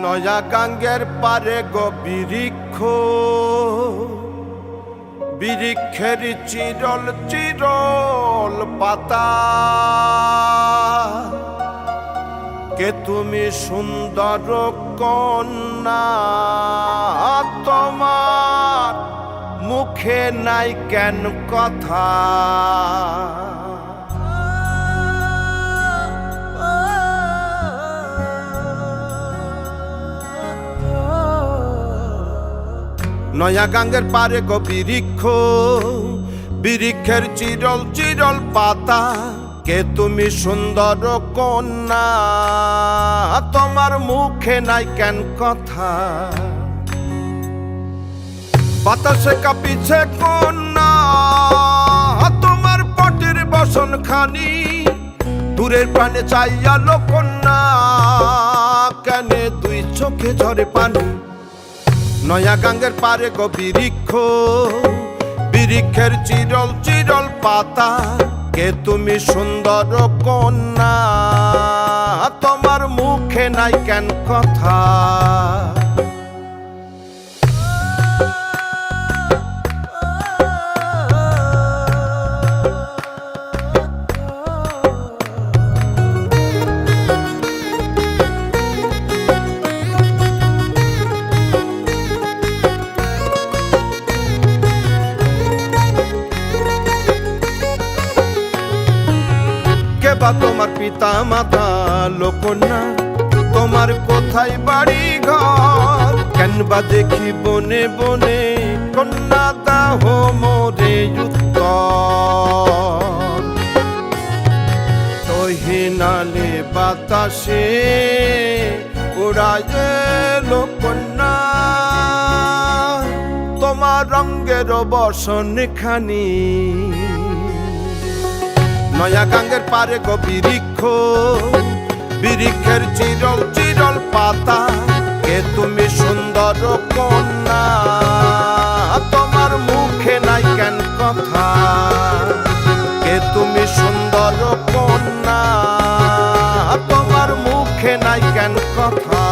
নয়া গাঙ্গের পারে গো বৃক্ষ, বৃক্ষের চিরল চিরল পাতা। কে তুমি সুন্দর কন্যা, তোমার মুখে নাই কেন কথা? নয়া গাঙ্গের পারে গো বৃক্ষ, বৃক্ষের চিরল চিরল পাতা। কে তুমি সুন্দর কন্যা, তোমার মুখে নাই কেন কথা? বাতাসে কাঁপিছে কন্যা, তোমার পটের বসন খানি। দূরের প্রাণে চাইয়ালো কন্যা, কেনে দুই চোখে ঝরে পানি। নয়া গাঙ্গের পারে গো বৃক্ষ, বৃক্ষের চিরল চিরল পাতা। কে তুমি সুন্দর কন্যা, তোমার মুখে নাই কেন কথা? বা তোমার পিতা মাতা লোকনা, তোমার কোথায় বাড়ি ঘর? কেন বা দেখি বনে বনে কন্যা দাহ মোরে উত্তর। তহিনালে বাতাসে উড়ায় লোকনা, তোমার রঙের বসন খানি। নয়া গাঙ্গের পারে গো বৃক্ষ, বৃক্ষের চিরল চিরল পাতা। কে তুমি সুন্দর কন্যা, তোমার মুখে নাই কেন কথা? কে তুমি সুন্দর কন্যা, তোমার মুখে নাই কেন কথা?